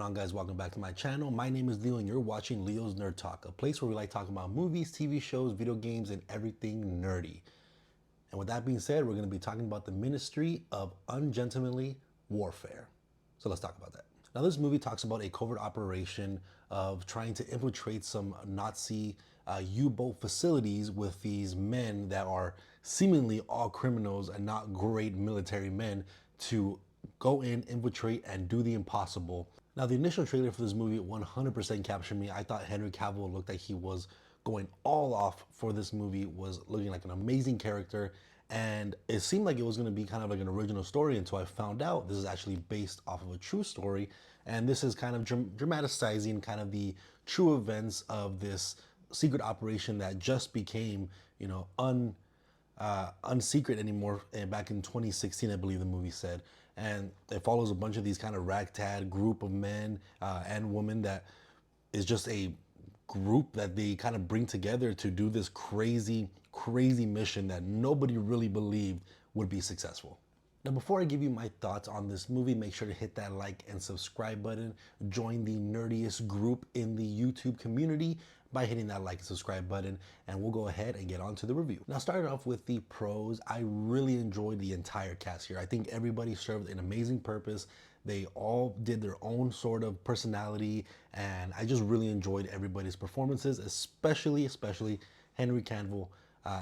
on, guys? Welcome back to my channel. My name is Leo and you're watching Leo's Nerd Talk, a place where we like talking about movies, TV shows, video games, and everything nerdy. And with that being said, we're going to be talking about the Ministry of Ungentlemanly Warfare. So let's talk about that. Now, this movie talks about a covert operation of trying to infiltrate some Nazi U-boat facilities with these men that are seemingly all criminals and not great military men to go in, infiltrate, and do the impossible. Now, the initial trailer for this movie 100% captured me. I thought Henry Cavill looked like he was going all off for this movie, was looking like an amazing character, and it seemed like it was going to be kind of like an original story until I found out this is actually based off of a true story, and this is kind of dramatizing kind of the true events of this secret operation that just became, unsecret anymore back in 2016, I believe the movie said. And it follows a bunch of these kind of ragtag group of men and women that is just a group that they kind of bring together to do this crazy mission that nobody really believed would be successful. Now, before I give you my thoughts on this movie, make sure to hit that like and subscribe button. Join the nerdiest group in the YouTube community by hitting that like and subscribe button, and we'll go ahead and get on to the review. Now, starting off with the pros, I really enjoyed the entire cast here. I think everybody served an amazing purpose. They all did their own sort of personality, and I just really enjoyed everybody's performances, especially Henry Cavill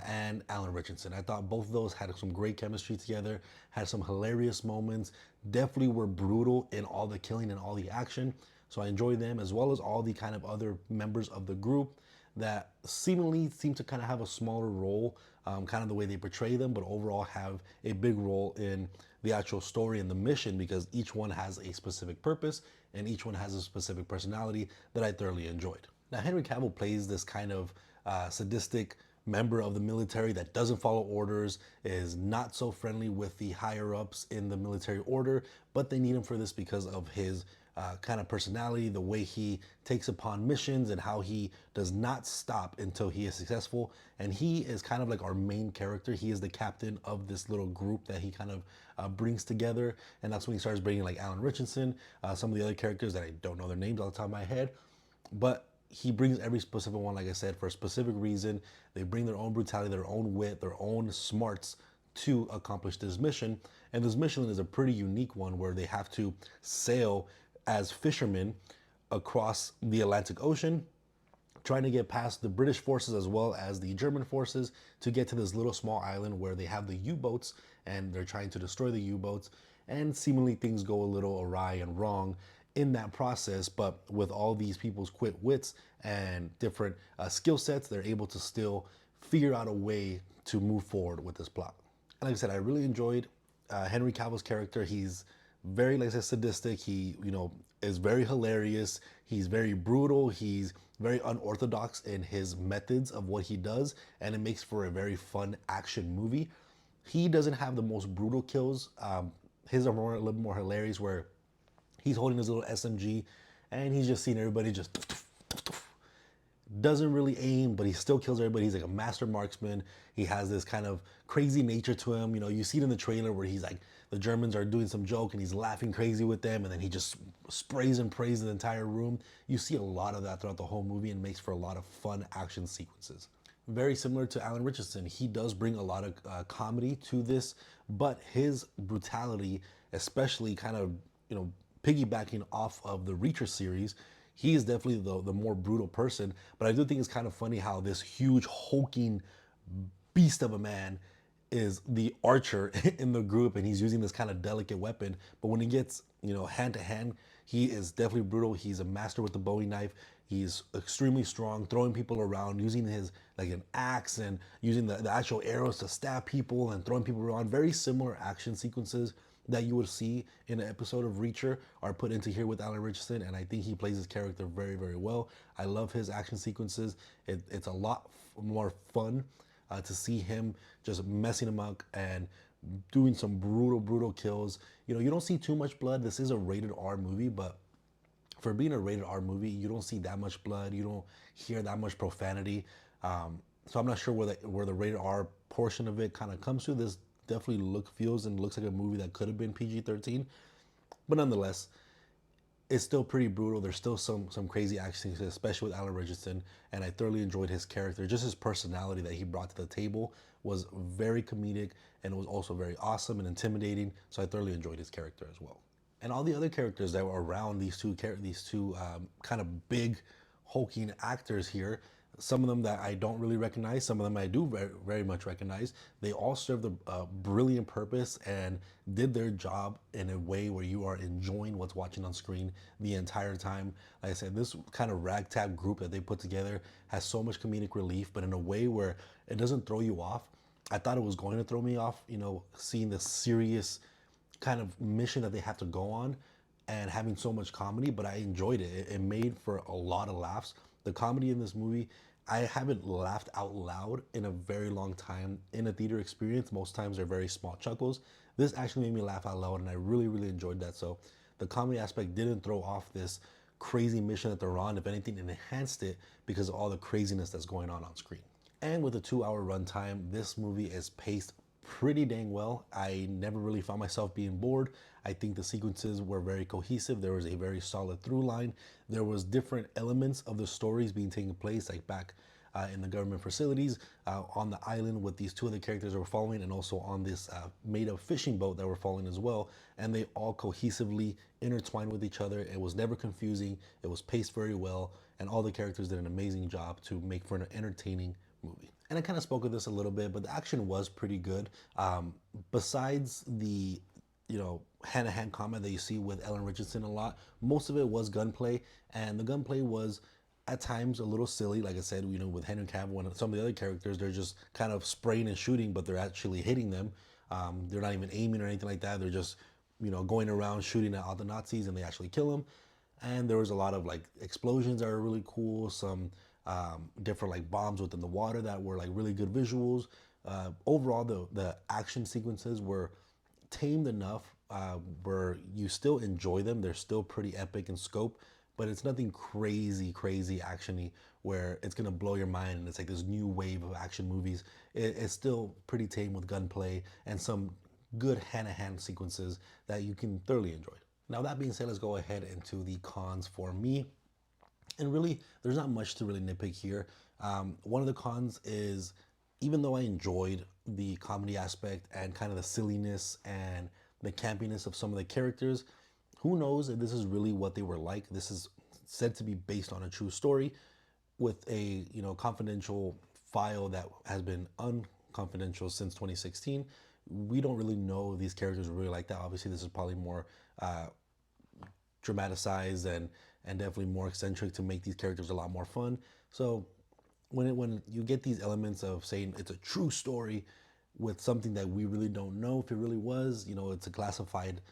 and Alan Richardson. I thought both of those had some great chemistry together, had some hilarious moments, definitely were brutal in all the killing and all the action. So I enjoyed them, as well as all the kind of other members of the group that seemingly seem to kind of have a smaller role, kind of the way they portray them, but overall have a big role in the actual story and the mission, because each one has a specific purpose and each one has a specific personality that I thoroughly enjoyed. Now, Henry Cavill plays this kind of sadistic member of the military that doesn't follow orders, is not so friendly with the higher ups in the military order, but they need him for this because of his kind of personality, the way he takes upon missions, and how he does not stop until he is successful. And he is kind of like our main character. He is the captain of this little group that he kind of brings together. And that's when he starts bringing like Alan Richardson, some of the other characters that I don't know their names off the top of my head, but he brings every specific one, like I said, for a specific reason. They bring their own brutality, their own wit, their own smarts to accomplish this mission. And this mission is a pretty unique one where they have to sail as fishermen across the Atlantic Ocean, trying to get past the British forces as well as the German forces to get to this little small island where they have the U-boats, and they're trying to destroy the U-boats. And seemingly things go a little awry and wrong in that process, but with all these people's quick wits and different skill sets, they're able to still figure out a way to move forward with this plot. And like I said, I really enjoyed Henry Cavill's character. He's very, like I said, sadistic. He, is very hilarious. He's very brutal. He's very unorthodox in his methods of what he does, and it makes for a very fun action movie. He doesn't have the most brutal kills. His are a little more hilarious, where he's holding his little SMG and he's just seeing everybody just doesn't really aim, but he still kills everybody. He's like a master marksman. He has this kind of crazy nature to him. You see it in the trailer where he's like, the Germans are doing some joke and he's laughing crazy with them, and then he just sprays and prays the entire room. You see a lot of that throughout the whole movie, and makes for a lot of fun action sequences. Very similar to Alan Richardson, he does bring a lot of comedy to this, but his brutality, especially kind of, piggybacking off of the Reacher series, he is definitely the more brutal person. But I do think it's kind of funny how this huge hulking beast of a man is the archer in the group, and he's using this kind of delicate weapon. But when he gets, hand to hand, he is definitely brutal. He's a master with the Bowie knife. He's extremely strong, throwing people around, using his like an axe, and using the actual arrows to stab people and throwing people around. Very similar action sequences that you would see in an episode of Reacher are put into here with Alan Richardson, and I think he plays his character very, very well. I love his action sequences. It's a lot more fun to see him just messing him up and doing some brutal kills. You don't see too much blood. This is a rated R movie, but for being a rated R movie, you don't see that much blood. You don't hear that much profanity. So I'm not sure where the rated R portion of it kind of comes to. This definitely feels and looks like a movie that could have been PG-13, but nonetheless, it's still pretty brutal. There's still some crazy action, especially with Alan Richardson, and I thoroughly enjoyed his character. Just his personality that he brought to the table was very comedic, and it was also very awesome and intimidating. So I thoroughly enjoyed his character as well. And all the other characters that were around these two kind of big hulking actors here, some of them that I don't really recognize, some of them I do very much recognize. They all served a brilliant purpose and did their job in a way where you are enjoying what's watching on screen the entire time. Like I said, this kind of ragtag group that they put together has so much comedic relief, but in a way where it doesn't throw you off. I thought it was going to throw me off, seeing the serious kind of mission that they have to go on and having so much comedy, but I enjoyed it. It made for a lot of laughs. The comedy in this movie, I haven't laughed out loud in a very long time in a theater experience. Most times they're very small chuckles. This actually made me laugh out loud, and I really, really enjoyed that. So the comedy aspect didn't throw off this crazy mission that they're on. If anything, it enhanced it because of all the craziness that's going on screen. And with a 2 hour runtime, this movie is paced pretty dang well. I never really found myself being bored. I think the sequences were very cohesive. There was a very solid through line. There was different elements of the stories being taken place, like back in the government facilities, on the island with these two other characters that were following, and also on this made-up fishing boat that were following as well. And they all cohesively intertwined with each other. It was never confusing. It was paced very well, and all the characters did an amazing job to make for an entertaining movie. And I kind of spoke of this a little bit, but the action was pretty good. Besides the hand-to-hand combat that you see with Ellen Richardson a lot, most of it was gunplay, and the gunplay was at times a little silly. Like I said, with Henry Cavill and some of the other characters, they're just kind of spraying and shooting, but they're actually hitting them. They're not even aiming or anything like that. They're just going around shooting at all the Nazis, and they actually kill them. And there was a lot of like explosions that are really cool. Some different like bombs within the water that were like really good visuals. Overall, the action sequences were tamed enough where you still enjoy them. They're still pretty epic in scope, but it's nothing crazy actiony where it's gonna blow your mind and it's like this new wave of action movies. It's still pretty tame with gunplay and some good hand-to-hand sequences that you can thoroughly enjoy. Now that being said, let's go ahead into the cons for me. And really, there's not much to really nitpick here. One of the cons is, even though I enjoyed the comedy aspect and kind of the silliness and the campiness of some of the characters, who knows if this is really what they were like. This is said to be based on a true story with a confidential file that has been unconfidential since 2016. We don't really know if these characters are really like that. Obviously, this is probably more dramatized and definitely more eccentric to make these characters a lot more fun. So when you get these elements of saying it's a true story with something that we really don't know if it really was, it's a classified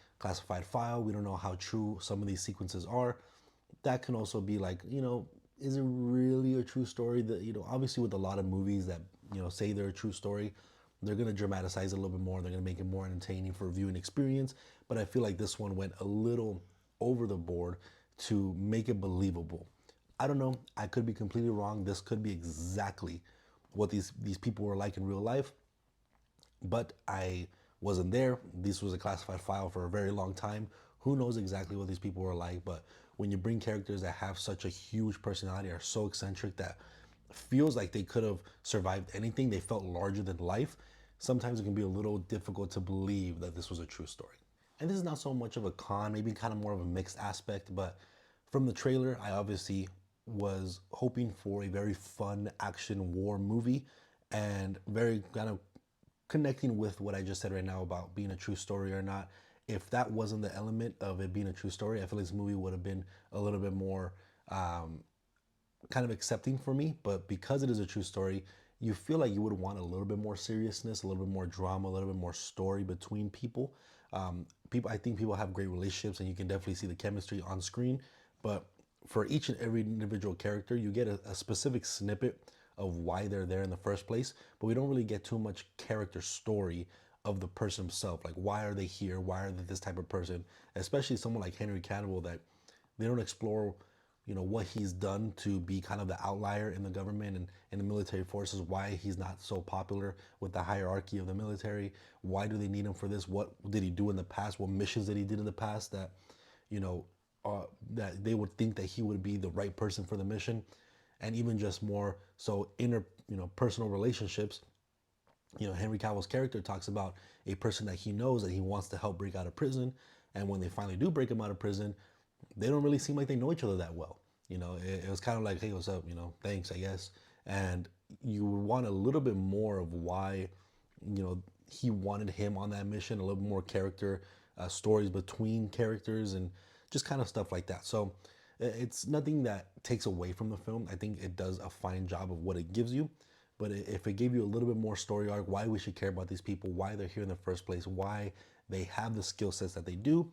file. We don't know how true some of these sequences are. That can also be like, is it really a true story? That obviously with a lot of movies that say they're a true story, they're gonna dramatize it a little bit more. They're gonna make it more entertaining for a viewing experience. But I feel like this one went a little over the board to make it believable. I don't know. I could be completely wrong. This could be exactly what these people were like in real life, but I wasn't there. This was a classified file for a very long time. Who knows exactly what these people were like? But when you bring characters that have such a huge personality, are so eccentric that feels like they could have survived anything, they felt larger than life, sometimes it can be a little difficult to believe that this was a true story. And this is not so much of a con, maybe kind of more of a mixed aspect, but from the trailer, I obviously was hoping for a very fun action war movie and very kind of connecting with what I just said right now about being a true story or not. If that wasn't the element of it being a true story, I feel like this movie would have been a little bit more kind of accepting for me. But because it is a true story, you feel like you would want a little bit more seriousness, a little bit more drama, a little bit more story between people. I think people have great relationships, and you can definitely see the chemistry on screen. But for each and every individual character, you get a specific snippet of why they're there in the first place, but we don't really get too much character story of the person himself. Like, why are they here? Why are they this type of person? Especially someone like Henry Cavill, that they don't explore, what he's done to be kind of the outlier in the government and in the military forces, why he's not so popular with the hierarchy of the military. Why do they need him for this? What did he do in the past? What missions did he did in the past that, that they would think that he would be the right person for the mission, and even just more so inner, personal relationships. Henry Cavill's character talks about a person that he knows that he wants to help break out of prison, and when they finally do break him out of prison, they don't really seem like they know each other that well. It was kind of like, hey, what's up? Thanks, I guess. And you would want a little bit more of why, he wanted him on that mission, a little bit more character stories between characters and just kind of stuff like that. So it's nothing that takes away from the film. I think it does a fine job of what it gives you. But if it gave you a little bit more story arc, why we should care about these people, why they're here in the first place, why they have the skill sets that they do,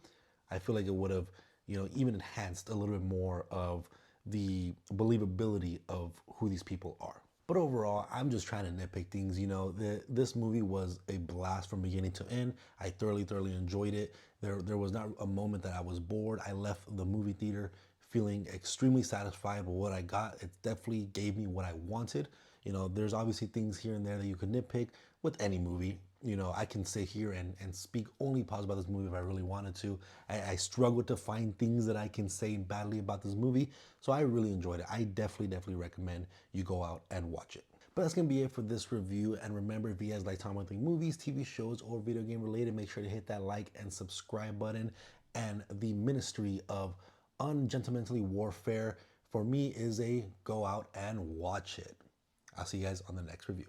I feel like it would have, even enhanced a little bit more of the believability of who these people are. But overall, I'm just trying to nitpick things. This movie was a blast from beginning to end. I thoroughly enjoyed it. There was not a moment that I was bored. I left the movie theater feeling extremely satisfied with what I got. It definitely gave me what I wanted. There's obviously things here and there that you could nitpick with any movie. I can sit here and speak only positive about this movie if I really wanted to. I struggle to find things that I can say badly about this movie, so I really enjoyed it. I definitely recommend you go out and watch it. But that's going to be it for this review. And remember, if you guys like talking about movies, TV shows, or video game related, make sure to hit that like and subscribe button. And the Ministry of Ungentlemanly Warfare, for me, is a go out and watch it. I'll see you guys on the next review.